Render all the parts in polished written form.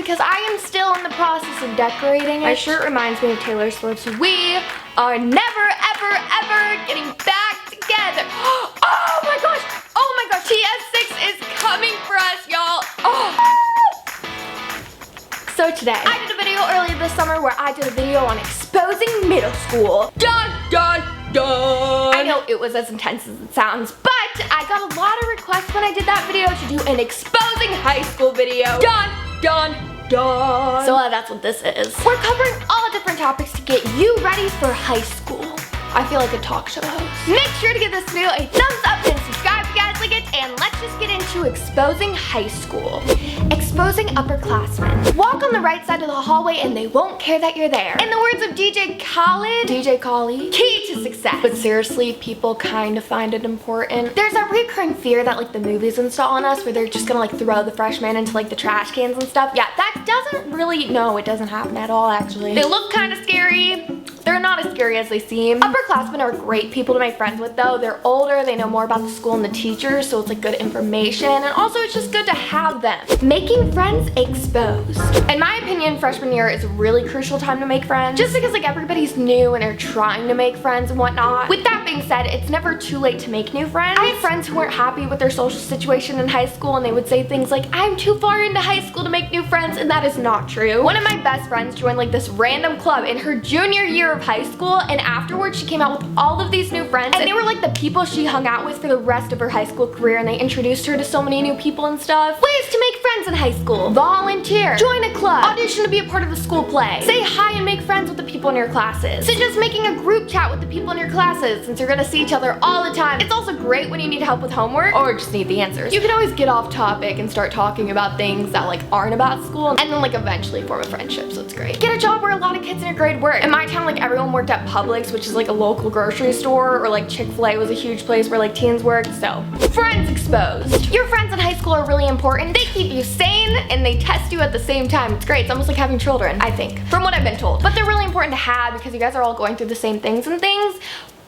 because I am still in the process of decorating it. My shirt reminds me of Taylor Swift's "We Are Never Ever Ever Getting Back Together." Oh my gosh, TS6 is coming for us, y'all. So today, I did a video earlier this summer where I did a video on exposing middle school. Dun, dun, dun. I know it was as intense as it sounds, but I got a lot of requests when I did that video to do an exposing high school video. Dun, dun, dun. So that's what this is. We're covering all different topics to get you ready for high school. I feel like a talk show host. Make sure to give this video a thumbs up and subscribe if you guys like it, and let's just get into exposing high school. Exposing upperclassmen. Walk on the right side of the hallway and they won't care that you're there. In the words of DJ Khaled, key to success. But seriously, people kind of find it important. There's a recurring fear that like the movies install on us where they're just gonna like throw the freshmen into like the trash cans and stuff. Yeah, that doesn't really, no, it doesn't happen at all actually. They look kind of scary. They're not as scary as they seem. Upperclassmen are great people to make friends with though. They're older, they know more about the school and the teachers, so it's like good information, and also it's just good to have them. Making friends exposed. In my opinion, freshman year is a really crucial time to make friends, just because like everybody's new and are trying to make friends and whatnot. With that being said, it's never too late to make new friends. I had friends who weren't happy with their social situation in high school, and they would say things like, "I'm too far into high school to make new friends," and that is not true. One of my best friends joined like this random club in her junior year of high school, and afterwards she came out with all of these new friends, and they were like the people she hung out with for the rest of her high school career, and they introduced her to so many new people and stuff. Ways to make friends in high school. Volunteer. Join a club. Audition to be a part of a school play. Say hi and make friends with the people in your classes. Suggest making a group chat with the people in your classes since you're gonna see each other all the time. It's also great when you need help with homework or just need the answers. You can always get off topic and start talking about things that like aren't about school, and then like eventually form a friendship, so it's great. Get a job where a lot of kids in your grade work. In my town, like everyone worked at Publix, which is like a local grocery store, or like Chick-fil-A was a huge place where like teens worked. So friends exposed. Your friends in high school are really important. They keep you sane and they test you at the same time. It's great. It's almost like having children, I think, from what I've been told. But they're really important to have because you guys are all going through the same things and things.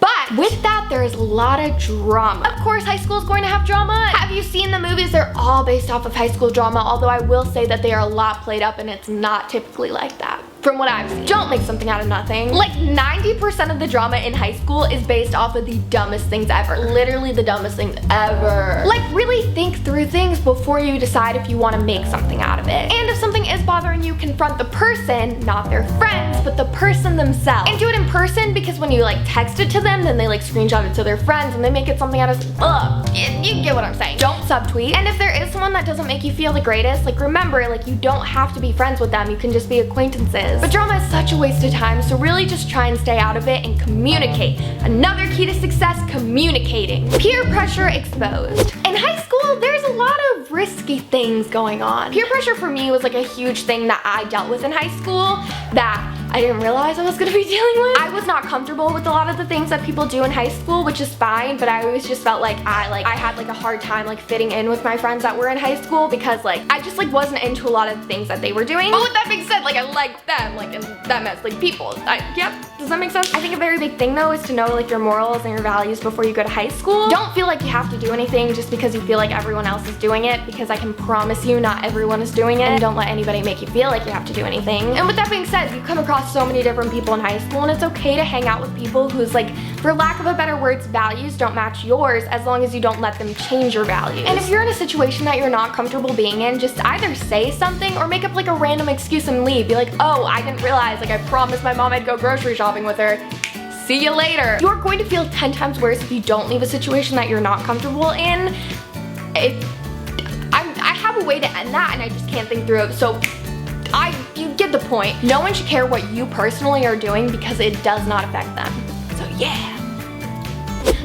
But with that, there is a lot of drama. Of course, high school is going to have drama. Have you seen the movies? They're all based off of high school drama, although I will say that they are a lot played up and it's not typically like that. From what I've seen. Don't make something out of nothing. Like 90% of the drama in high school is based off of the dumbest things ever. Literally the dumbest things ever. Like really think through things before you decide if you want to make something out of it. And if something is bothering you, confront the person, not their friends, but the person themselves. And do it in person, because when you like text it to them, then they like screenshot it to their friends and they make it something out of, ugh. You get what I'm saying. Don't subtweet. And if there is someone that doesn't make you feel the greatest, like remember, like you don't have to be friends with them. You can just be acquaintances. But drama is such a waste of time, so really just try and stay out of it and communicate. Another key to success, communicating. Peer pressure exposed. In high school, there's a lot of risky things going on. Peer pressure for me was like a huge thing that I dealt with in high school that I didn't realize I was gonna be dealing with. I was not comfortable with a lot of the things that people do in high school, which is fine, but I always just felt like I had like a hard time like fitting in with my friends that were in high school, because like I just like wasn't into a lot of the things that they were doing. But with that being said, like I liked them, like in them as like people. Yep, does that make sense? I think a very big thing though is to know like your morals and your values before you go to high school. Don't feel like you have to do anything just because you feel like everyone else is doing it, because I can promise you not everyone is doing it, and don't let anybody make you feel like you have to do anything. And with that being said, you come across so many different people in high school, and it's okay to hang out with people whose, like, for lack of a better words, values don't match yours, as long as you don't let them change your values. And if you're in a situation that you're not comfortable being in, just either say something or make up like a random excuse and leave. Be like, oh, I didn't realize, like I promised my mom I'd go grocery shopping with her. See you later. You're going to feel 10 times worse if you don't leave a situation that you're not comfortable in. I have a way to end that, and I just can't think through it, so you get the point. No one should care what you personally are doing, because it does not affect them. So yeah.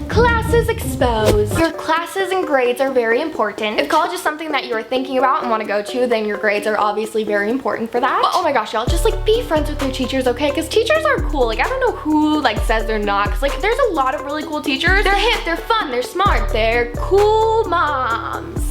Classes exposed. Your classes and grades are very important. If college is something that you are thinking about and want to go to, then your grades are obviously very important for that. But oh my gosh, y'all, just like be friends with your teachers, okay? Because teachers are cool. Like I don't know who like says they're not, because like there's a lot of really cool teachers. They're hip, they're fun, they're smart, they're cool moms.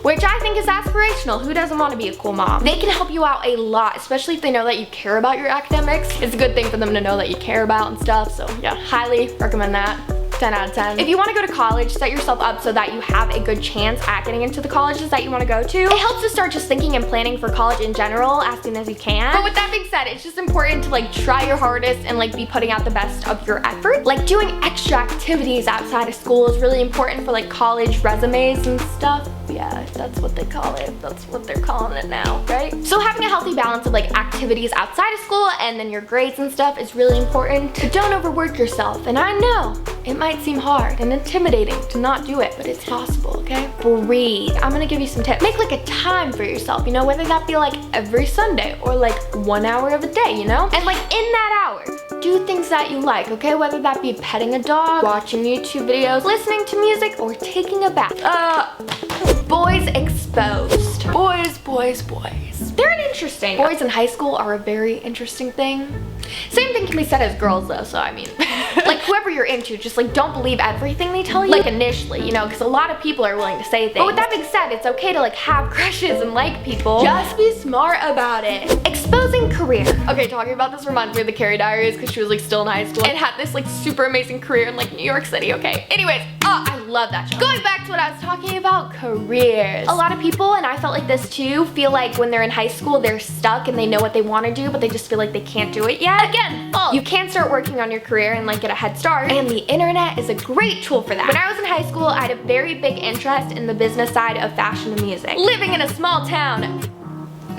Which I think is aspirational. Who doesn't want to be a cool mom? They can help you out a lot, especially if they know that you care about your academics. It's a good thing for them to know that you care about and stuff, so yeah, highly recommend that. 10 out of 10. If you want to go to college, set yourself up so that you have a good chance at getting into the colleges that you want to go to. It helps to start just thinking and planning for college in general as soon as you can. But with that being said, it's just important to like try your hardest and like be putting out the best of your effort. Like doing extra activities outside of school is really important for like college resumes and stuff. Yeah, that's what they call it. That's what they're calling it now, right? So having a healthy balance of like activities outside of school and then your grades and stuff is really important. But don't overwork yourself. And I know it might seem hard and intimidating to not do it, but it's possible, okay? Breathe. I'm gonna give you some tips. Make like a time for yourself, you know, whether that be like every Sunday or like 1 hour of a day, you know? And like in that hour, do things that you like, okay? Whether that be petting a dog, watching YouTube videos, listening to music, or taking a bath. Boys exposed. Boys, boys, boys. They're an interesting. Boys in high school are a very interesting thing. Same thing can be said as girls though, so I mean, like whoever you're into, just like don't believe everything they tell you, like initially, you know, because a lot of people are willing to say things. But with that being said, it's okay to like have crushes and like people. Just be smart about it. Exposing career. Okay, talking about this reminds me of the Carrie Diaries because she was like still in high school and had this like super amazing career in like New York City, okay? Anyways, I love that show. Going back to what I was talking about, careers. A lot of people, and I felt like this too, feel like when they're in high school, they're stuck and they know what they want to do, but they just feel like they can't do it yet. Again, false. You can start working on your career and like get a head start, and the internet is a great tool for that. When I was in high school, I had a very big interest in the business side of fashion and music. Living in a small town,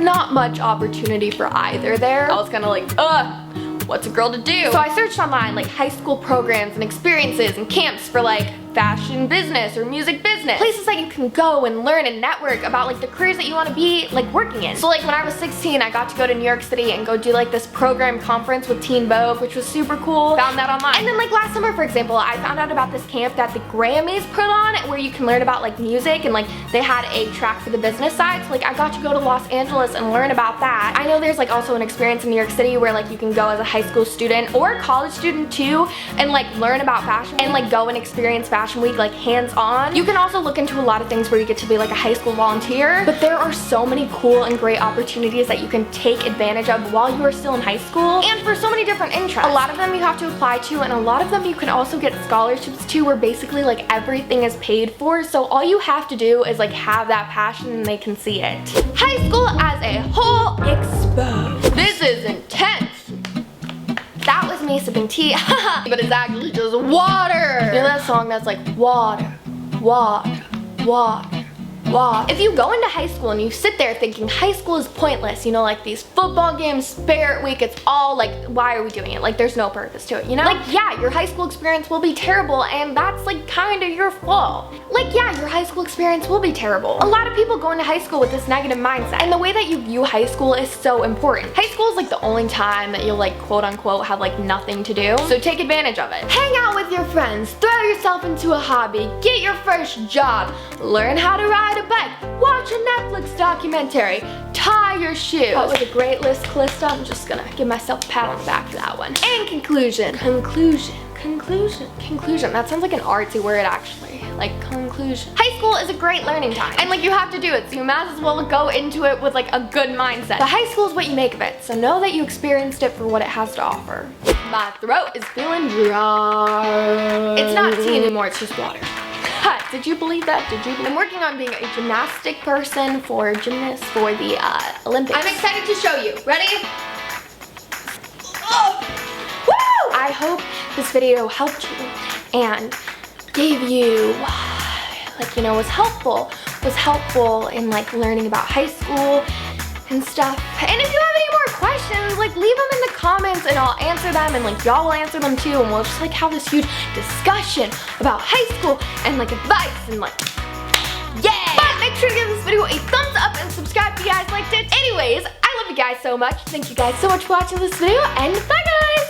not much opportunity for either there. I was kind of like, what's a girl to do? So I searched online like high school programs and experiences and camps for like fashion business or music business. Places that you can go and learn and network about like the careers that you want to be like working in. So like when I was 16, I got to go to New York City and go do like this program conference with Teen Vogue, which was super cool. Found that online. And then like last summer, for example, I found out about this camp that the Grammys put on where you can learn about like music, and like they had a track for the business side. So like I got to go to Los Angeles and learn about that. I know there's like also an experience in New York City where like you can go as a high school student or a college student too and like learn about fashion and like go and experience Fashion Week like hands-on. You can also look into a lot of things where you get to be like a high school volunteer, but there are so many cool and great opportunities that you can take advantage of while you are still in high school, and for so many different interests. A lot of them you have to apply to, and a lot of them you can also get scholarships to where basically like everything is paid for, so all you have to do is like have that passion and they can see it. High school as a whole exposed. This is intense. That was me sipping tea, but it's actually just water. You know that song that's like water, water, water, water. If you go into high school and you sit there thinking high school is pointless, you know, like these football games, spirit week, it's all like, why are we doing it? Like there's no purpose to it, you know? Like yeah, your high school experience will be terrible and that's like kind of your fault. Like yeah, your high school experience will be terrible. A lot of people go into high school with this negative mindset, and the way that you view high school is so important. High school is like the only time that you'll like quote unquote have like nothing to do, so take advantage of it. Hang out with your friends, throw yourself into a hobby, get your first job, learn how to ride a bike, watch a Netflix documentary, tie your shoes. That was a great list, Kalista. I'm just gonna give myself a pat on the back for that one. And conclusion. Conclusion. Conclusion. Conclusion. That sounds like an artsy word actually. Like conclusion. High school is a great learning time. And like you have to do it, so you might as well go into it with like a good mindset. But high school is what you make of it, so know that you experienced it for what it has to offer. My throat is feeling dry. It's not tea anymore, it's just water. Did you believe that? Did you believe? I'm working on being a gymnastic person for gymnasts for the Olympics. I'm excited to show you. Ready? Oh! Woo! I hope this video helped you and gave you, like, you know, was helpful in like learning about high school and stuff. And if you have any more questions, like leave them in the comments and I'll answer them, and like y'all will answer them too, and we'll just like have this huge discussion about high school and like advice and like, yeah! But make sure to give this video a thumbs up and subscribe if you guys liked it. Anyways, I love you guys so much. Thank you guys so much for watching this video, and bye guys!